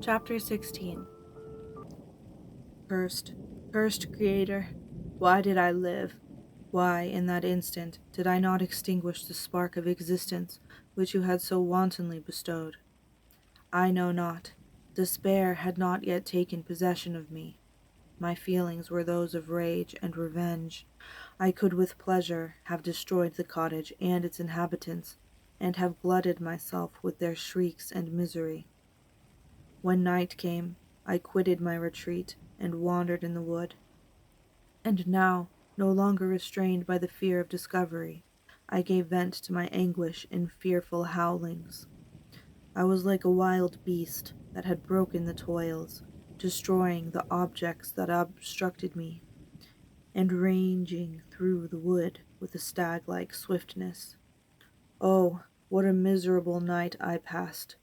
Chapter 16. Cursed, cursed Creator, why did I live? Why, in that instant, did I not extinguish the spark of existence which you had so wantonly bestowed? I know not. Despair had not yet taken possession of me. My feelings were those of rage and revenge. I could with pleasure have destroyed the cottage and its inhabitants, and have glutted myself with their shrieks and misery. When night came, I quitted my retreat and wandered in the wood. And now, no longer restrained by the fear of discovery, I gave vent to my anguish in fearful howlings. I was like a wild beast that had broken the toils, destroying the objects that obstructed me, and ranging through the wood with a stag-like swiftness. Oh, what a miserable night I passed!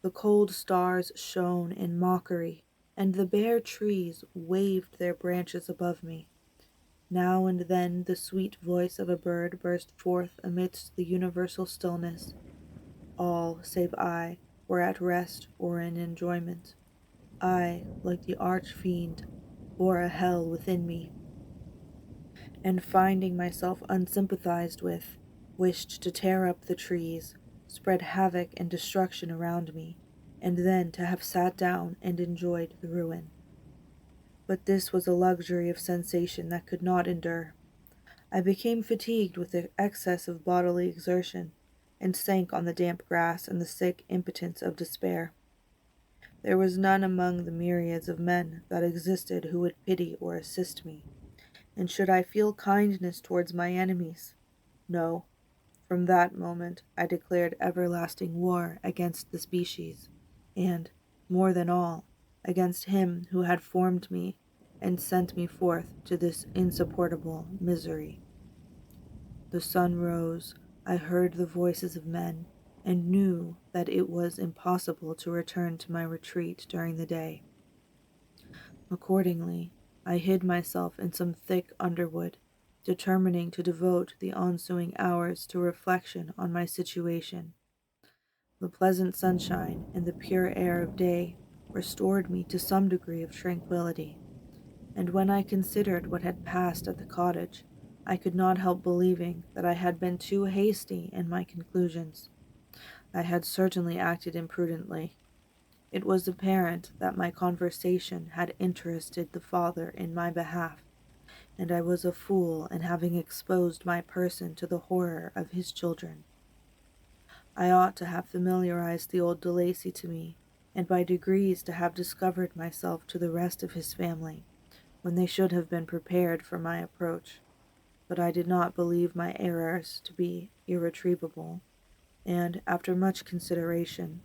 The cold stars shone in mockery, and the bare trees waved their branches above me. Now and then the sweet voice of a bird burst forth amidst the universal stillness. All, save I, were at rest or in enjoyment. I, like the arch-fiend, bore a hell within me, and finding myself unsympathized with, wished to tear up the trees, spread havoc and destruction around me, and then to have sat down and enjoyed the ruin. But this was a luxury of sensation that could not endure. I became fatigued with the excess of bodily exertion, and sank on the damp grass in the sick impotence of despair. There was none among the myriads of men that existed who would pity or assist me. And should I feel kindness towards my enemies? No. From that moment I declared everlasting war against the species, and, more than all, against him who had formed me and sent me forth to this insupportable misery. The sun rose, I heard the voices of men, and knew that it was impossible to return to my retreat during the day. Accordingly, I hid myself in some thick underwood, determining to devote the ensuing hours to reflection on my situation. The pleasant sunshine and the pure air of day restored me to some degree of tranquillity, and when I considered what had passed at the cottage, I could not help believing that I had been too hasty in my conclusions. I had certainly acted imprudently. It was apparent that my conversation had interested the father in my behalf, and I was a fool in having exposed my person to the horror of his children. I ought to have familiarized the old De Lacy to me, and by degrees to have discovered myself to the rest of his family, when they should have been prepared for my approach. But I did not believe my errors to be irretrievable, and, after much consideration,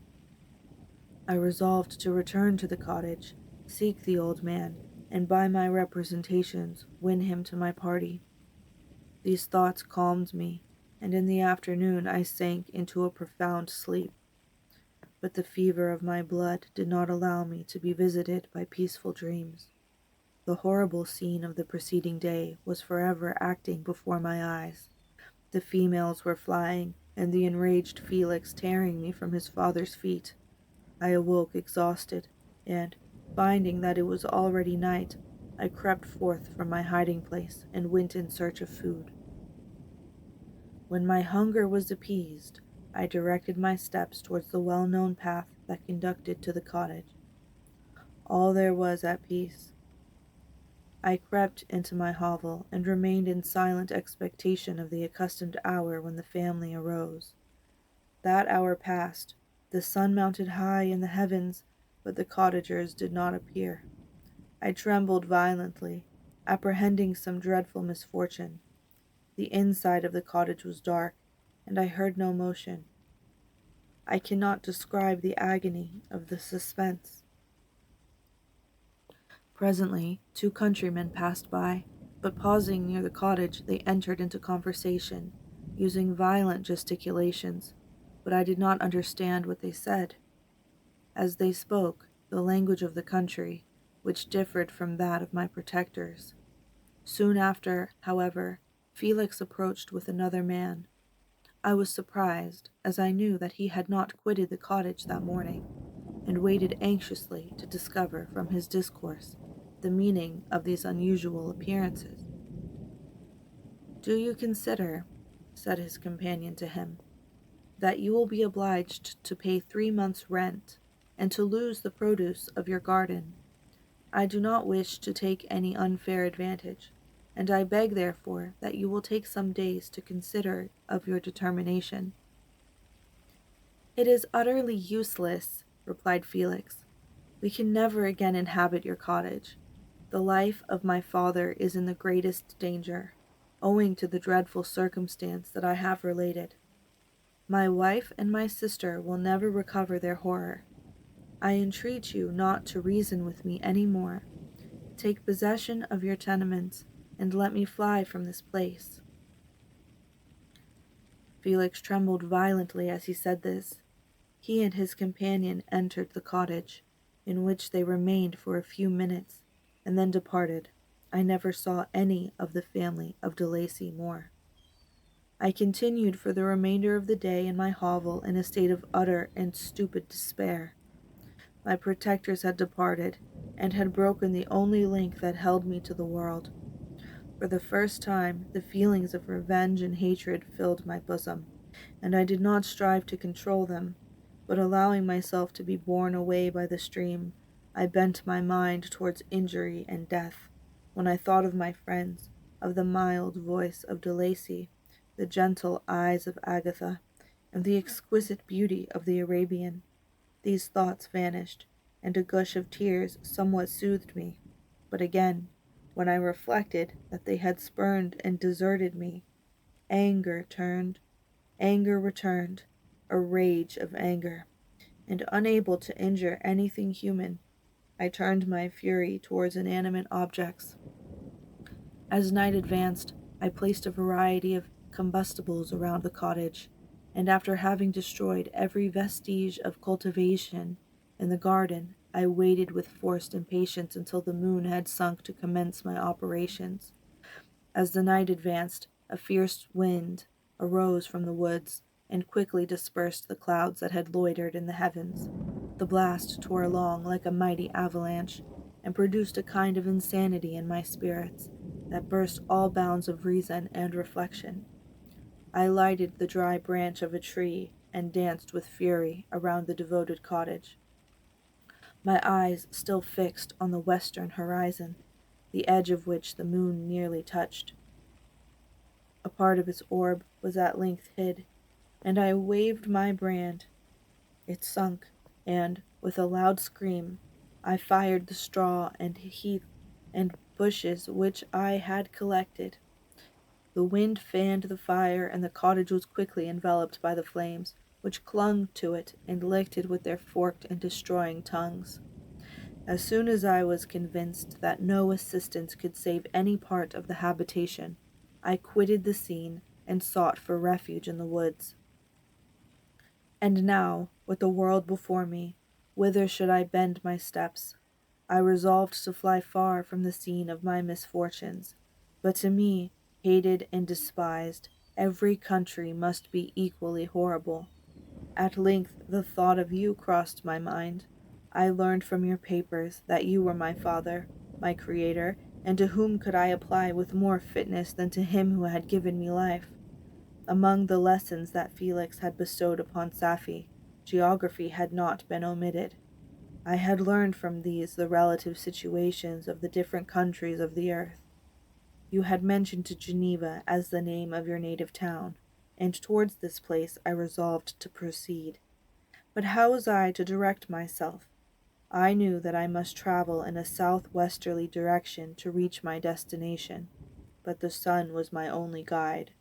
I resolved to return to the cottage, seek the old man, and by my representations win him to my party. These thoughts calmed me, and in the afternoon I sank into a profound sleep. But the fever of my blood did not allow me to be visited by peaceful dreams. The horrible scene of the preceding day was forever acting before my eyes. The females were flying, and the enraged Felix tearing me from his father's feet. I awoke exhausted, and, finding that it was already night, I crept forth from my hiding place and went in search of food. When my hunger was appeased, I directed my steps towards the well-known path that conducted to the cottage. All there was at peace. I crept into my hovel and remained in silent expectation of the accustomed hour when the family arose. That hour passed. The sun mounted high in the heavens, but the cottagers did not appear. I trembled violently, apprehending some dreadful misfortune. The inside of the cottage was dark, and I heard no motion. I cannot describe the agony of the suspense. Presently, two countrymen passed by, but pausing near the cottage, they entered into conversation, using violent gesticulations, but I did not understand what they said. As they spoke, the language of the country, which differed from that of my protectors. Soon after, however, Felix approached with another man. I was surprised, as I knew that he had not quitted the cottage that morning, and waited anxiously to discover from his discourse the meaning of these unusual appearances. "Do you consider," said his companion to him, "that you will be obliged to pay 3 months' rent, and to lose the produce of your garden? I do not wish to take any unfair advantage, and I beg therefore that you will take some days to consider of your determination." "It is utterly useless," replied Felix. "We can never again inhabit your cottage. The life of my father is in the greatest danger, owing to the dreadful circumstance that I have related. My wife and my sister will never recover their horror. I entreat you not to reason with me any more. Take possession of your tenements, and let me fly from this place." Felix trembled violently as he said this. He and his companion entered the cottage, in which they remained for a few minutes, and then departed. I never saw any of the family of de Lacy more. I continued for the remainder of the day in my hovel in a state of utter and stupid despair. My protectors had departed, and had broken the only link that held me to the world. For the first time, the feelings of revenge and hatred filled my bosom, and I did not strive to control them, but allowing myself to be borne away by the stream, I bent my mind towards injury and death. When I thought of my friends, of the mild voice of de Lacy, the gentle eyes of Agatha, and the exquisite beauty of the Arabian, these thoughts vanished, and a gush of tears somewhat soothed me. But again, when I reflected that they had spurned and deserted me, anger returned, a rage of anger, and unable to injure anything human, I turned my fury towards inanimate objects. As night advanced, I placed a variety of combustibles around the cottage, and after having destroyed every vestige of cultivation in the garden, I waited with forced impatience until the moon had sunk to commence my operations. As the night advanced, a fierce wind arose from the woods, and quickly dispersed the clouds that had loitered in the heavens. The blast tore along like a mighty avalanche, and produced a kind of insanity in my spirits that burst all bounds of reason and reflection. I lighted the dry branch of a tree, and danced with fury around the devoted cottage, my eyes still fixed on the western horizon, the edge of which the moon nearly touched. A part of its orb was at length hid, and I waved my brand. It sunk, and, with a loud scream, I fired the straw and heath and bushes which I had collected. The wind fanned the fire, and the cottage was quickly enveloped by the flames, which clung to it and licked it with their forked and destroying tongues. As soon as I was convinced that no assistance could save any part of the habitation, I quitted the scene and sought for refuge in the woods. And now, with the world before me, whither should I bend my steps? I resolved to fly far from the scene of my misfortunes, but to me, hated and despised, every country must be equally horrible. At length the thought of you crossed my mind. I learned from your papers that you were my father, my creator, and to whom could I apply with more fitness than to him who had given me life? Among the lessons that Felix had bestowed upon Safie, geography had not been omitted. I had learned from these the relative situations of the different countries of the earth. You had mentioned Geneva as the name of your native town, and towards this place I resolved to proceed. But how was I to direct myself? I knew that I must travel in a southwesterly direction to reach my destination, but the sun was my only guide.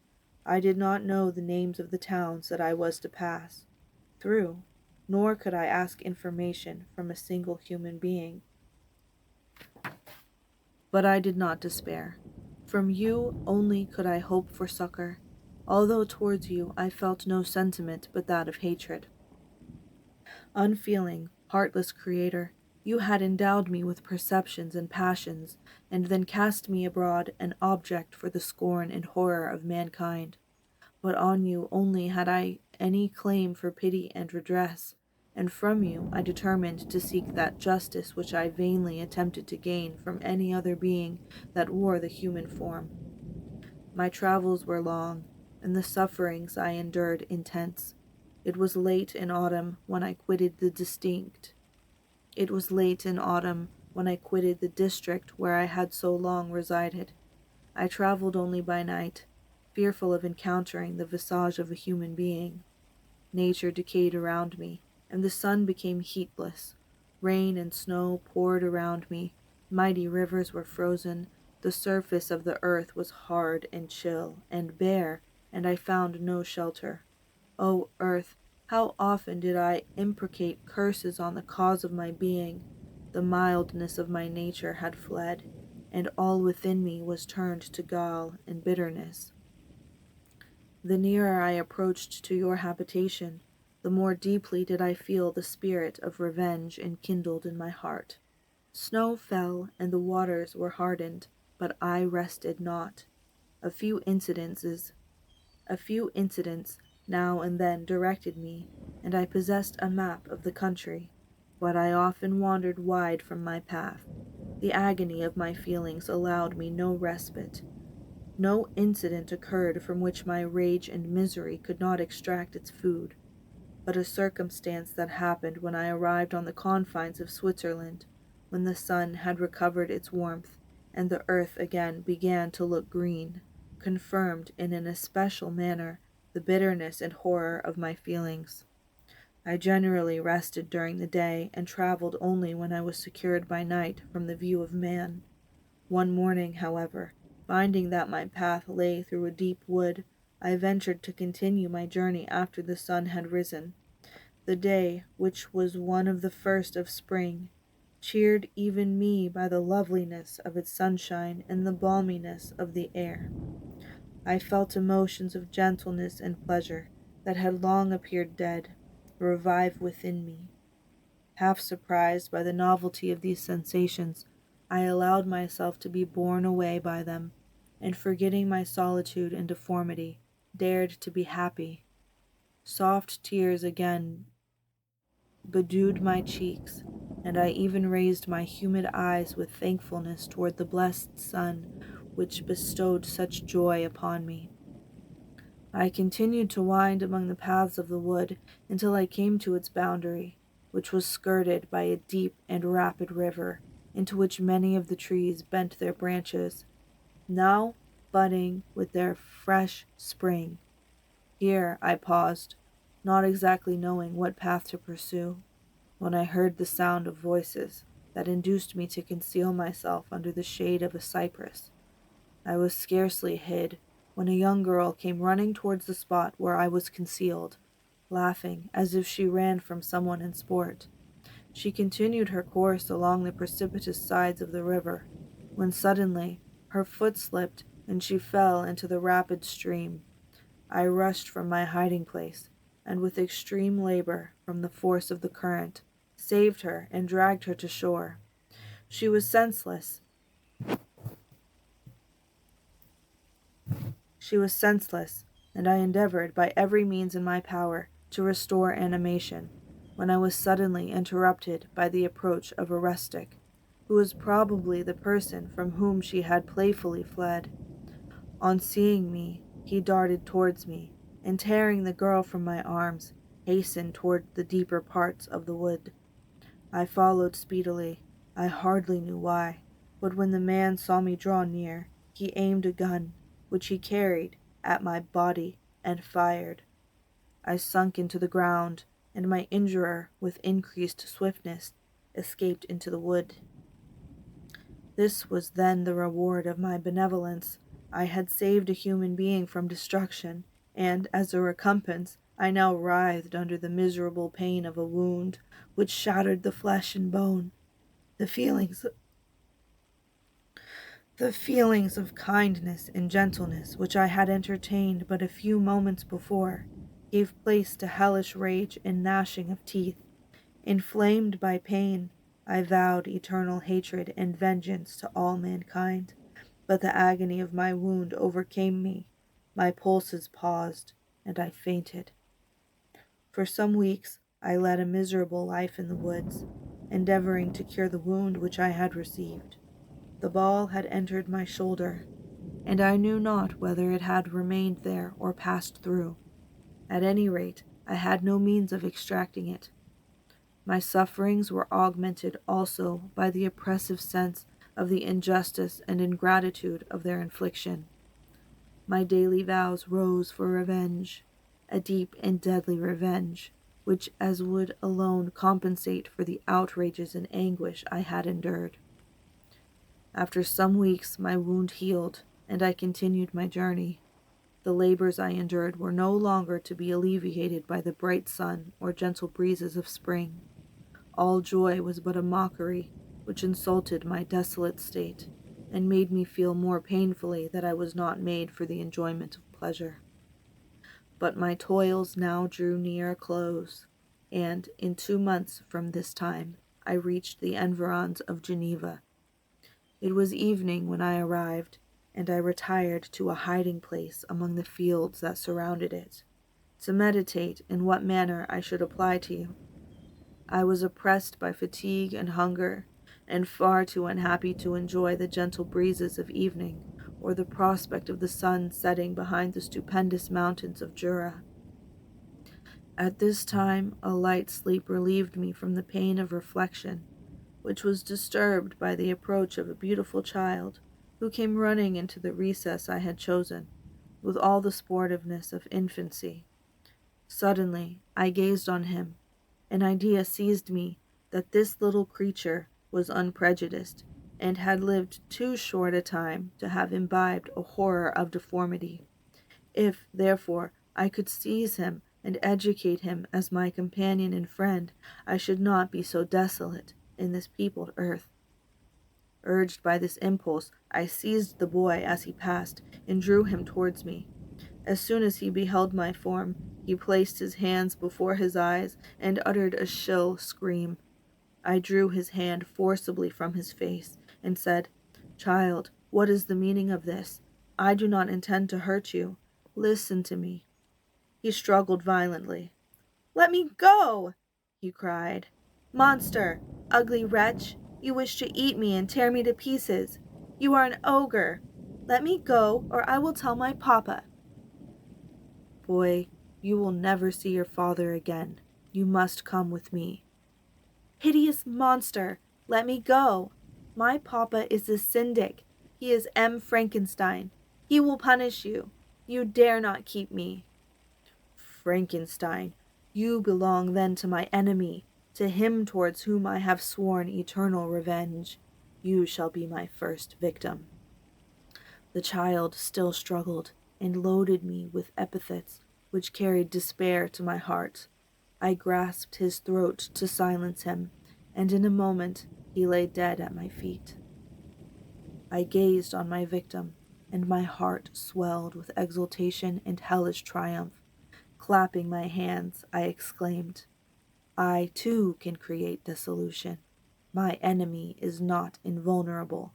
I did not know the names of the towns that I was to pass through, nor could I ask information from a single human being. But I did not despair. From you only could I hope for succor, although towards you I felt no sentiment but that of hatred. Unfeeling, heartless creator, you had endowed me with perceptions and passions, and then cast me abroad an object for the scorn and horror of mankind. But on you only had I any claim for pity and redress, and from you I determined to seek that justice which I vainly attempted to gain from any other being that wore the human form. My travels were long, and the sufferings I endured intense. It was late in autumn when I quitted the distinct. It was late in autumn when I quitted the district where I had so long resided. I traveled only by night, fearful of encountering the visage of a human being. Nature decayed around me, and the sun became heatless. Rain and snow poured around me, mighty rivers were frozen, the surface of the earth was hard and chill and bare, and I found no shelter. O earth, how often did I imprecate curses on the cause of my being! The mildness of my nature had fled, and all within me was turned to gall and bitterness. The nearer I approached to your habitation, the more deeply did I feel the spirit of revenge enkindled in my heart. Snow fell and the waters were hardened, but I rested not. A few incidences, a few incidents now and then directed me, and I possessed a map of the country, but I often wandered wide from my path. The agony of my feelings allowed me no respite. No incident occurred from which my rage and misery could not extract its food, but a circumstance that happened when I arrived on the confines of Switzerland, when the sun had recovered its warmth, and the earth again began to look green, confirmed in an especial manner the bitterness and horror of my feelings. I generally rested during the day, and traveled only when I was secured by night from the view of man. One morning, however, finding that my path lay through a deep wood, I ventured to continue my journey after the sun had risen. The day, which was one of the first of spring, cheered even me by the loveliness of its sunshine and the balminess of the air. I felt emotions of gentleness and pleasure that had long appeared dead, revive within me. Half surprised by the novelty of these sensations, I allowed myself to be borne away by them, and forgetting my solitude and deformity, dared to be happy. Soft tears again bedewed my cheeks, and I even raised my humid eyes with thankfulness toward the blessed sun which bestowed such joy upon me. I continued to wind among the paths of the wood until I came to its boundary, which was skirted by a deep and rapid river, into which many of the trees bent their branches, now budding with their fresh spring. Here I paused, not exactly knowing what path to pursue, when I heard the sound of voices that induced me to conceal myself under the shade of a cypress. I was scarcely hid when a young girl came running towards the spot where I was concealed, laughing as if she ran from someone in sport. She continued her course along the precipitous sides of the river, when suddenly her foot slipped and she fell into the rapid stream. I rushed from my hiding place, and with extreme labor, from the force of the current, saved her and dragged her to shore. She was senseless. She was senseless, and I endeavored by every means in my power to restore animation, when I was suddenly interrupted by the approach of a rustic, who was probably the person from whom she had playfully fled. On seeing me, he darted towards me, and tearing the girl from my arms, hastened toward the deeper parts of the wood. I followed speedily. I hardly knew why, but when the man saw me draw near, he aimed a gun, which he carried, at my body, and fired. I sunk into the ground, and my injurer, with increased swiftness, escaped into the wood. This was then the reward of my benevolence. I had saved a human being from destruction, and, as a recompense, I now writhed under the miserable pain of a wound which shattered the flesh and bone. The feelings the feelings of kindness and gentleness which I had entertained but a few moments before gave place to hellish rage and gnashing of teeth. Inflamed by pain, I vowed eternal hatred and vengeance to all mankind, but the agony of my wound overcame me. My pulses paused, and I fainted. For some weeks I led a miserable life in the woods, endeavoring to cure the wound which I had received. The ball had entered my shoulder, and I knew not whether it had remained there or passed through. At any rate, I had no means of extracting it. My sufferings were augmented also by the oppressive sense of the injustice and ingratitude of their infliction. My daily vows rose for revenge, a deep and deadly revenge, which as would alone compensate for the outrages and anguish I had endured. After some weeks my wound healed, and I continued my journey. The labors I endured were no longer to be alleviated by the bright sun or gentle breezes of spring. All joy was but a mockery, which insulted my desolate state, and made me feel more painfully that I was not made for the enjoyment of pleasure. But my toils now drew near a close, and in 2 months from this time I reached the environs of Geneva. It was evening when I arrived, and I retired to a hiding place among the fields that surrounded it, to meditate in what manner I should apply to you. I was oppressed by fatigue and hunger, and far too unhappy to enjoy the gentle breezes of evening, or the prospect of the sun setting behind the stupendous mountains of Jura. At this time a light sleep relieved me from the pain of reflection, which was disturbed by the approach of a beautiful child, who came running into the recess I had chosen, with all the sportiveness of infancy. Suddenly I gazed on him. An idea seized me that this little creature was unprejudiced, and had lived too short a time to have imbibed a horror of deformity. If, therefore, I could seize him and educate him as my companion and friend, I should not be so desolate in this peopled earth. Urged by this impulse, I seized the boy as he passed, and drew him towards me. As soon as he beheld my form, he placed his hands before his eyes and uttered a shrill scream. I drew his hand forcibly from his face and said, "Child, what is the meaning of this? I do not intend to hurt you. Listen to me." He struggled violently. "Let me go!" he cried. "Monster! Ugly wretch! You wish to eat me and tear me to pieces. You are an ogre. Let me go, or I will tell my papa." "Boy, you will never see your father again. You must come with me." "Hideous monster! Let me go. My papa is the syndic. He is M. Frankenstein. He will punish you. You dare not keep me." "Frankenstein, you belong then to my enemy, to him towards whom I have sworn eternal revenge. You shall be my first victim." The child still struggled, and loaded me with epithets which carried despair to my heart. I grasped his throat to silence him, and in a moment he lay dead at my feet. I gazed on my victim, and my heart swelled with exultation and hellish triumph. Clapping my hands, I exclaimed, "I too can create dissolution. My enemy is not invulnerable.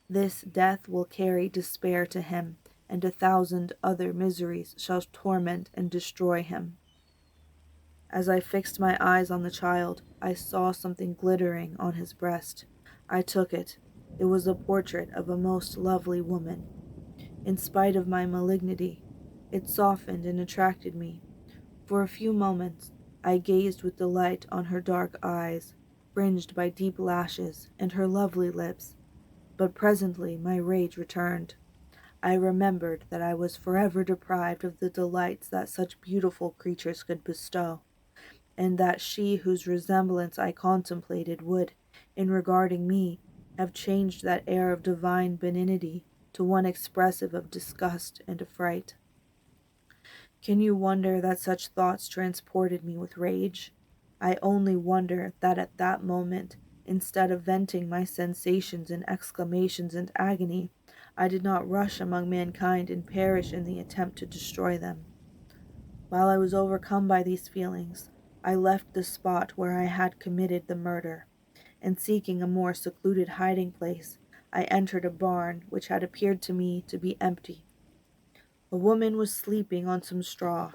This death will carry despair to him, and 1,000 other miseries shall torment and destroy him." As I fixed my eyes on the child, I saw something glittering on his breast. I took it. It was a portrait of a most lovely woman. In spite of my malignity, it softened and attracted me. For a few moments, I gazed with delight on her dark eyes, fringed by deep lashes, and her lovely lips. But presently my rage returned. I remembered that I was forever deprived of the delights that such beautiful creatures could bestow, and that she whose resemblance I contemplated would, in regarding me, have changed that air of divine benignity to one expressive of disgust and affright. Can you wonder that such thoughts transported me with rage? I only wonder that at that moment, instead of venting my sensations in exclamations and agony, I did not rush among mankind and perish in the attempt to destroy them. While I was overcome by these feelings, I left the spot where I had committed the murder, and seeking a more secluded hiding place, I entered a barn which had appeared to me to be empty. A woman was sleeping on some straw.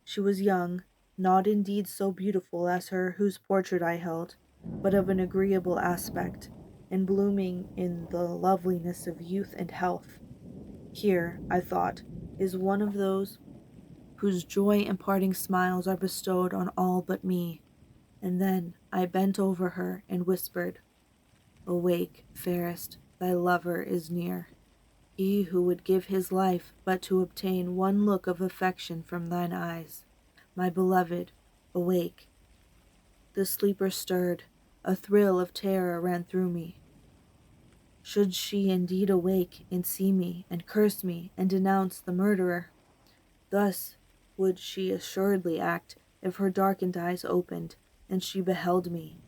She was young, not indeed so beautiful as her whose portrait I held, but of an agreeable aspect, and blooming in the loveliness of youth and health. Here, I thought, is one of those whose joy and parting smiles are bestowed on all but me. And then I bent over her and whispered, "Awake, fairest, thy lover is near. He who would give his life but to obtain one look of affection from thine eyes. My beloved, awake." The sleeper stirred. A thrill of terror ran through me. Should she indeed awake and see me, and curse me, and denounce the murderer? Thus would she assuredly act if her darkened eyes opened, and she beheld me.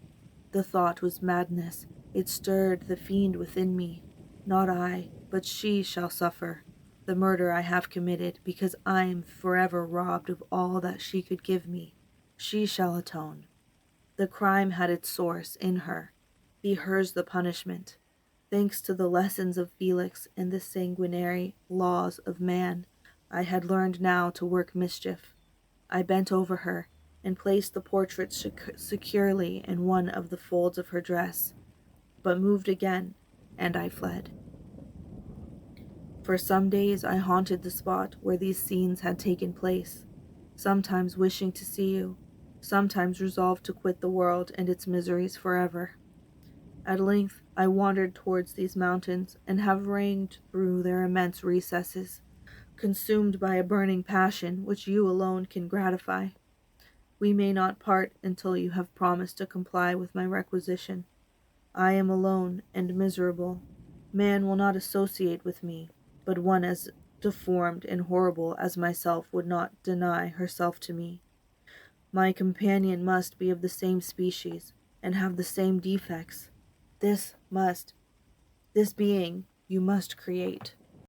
The thought was madness. It stirred the fiend within me. Not I, but she shall suffer the murder I have committed, because I am forever robbed of all that she could give me. She shall atone. The crime had its source in her. Be hers the punishment. Thanks to the lessons of Felix and the sanguinary laws of man, I had learned now to work mischief. I bent over her and placed the portrait securely in one of the folds of her dress, but moved again, and I fled. For some days I haunted the spot where these scenes had taken place, sometimes wishing to see you, sometimes resolved to quit the world and its miseries forever. At length I wandered towards these mountains, and have ranged through their immense recesses, consumed by a burning passion which you alone can gratify. We may not part until you have promised to comply with my requisition. I am alone and miserable. Man will not associate with me, but one as deformed and horrible as myself would not deny herself to me. My companion must be of the same species, and have the same defects. This being you must create.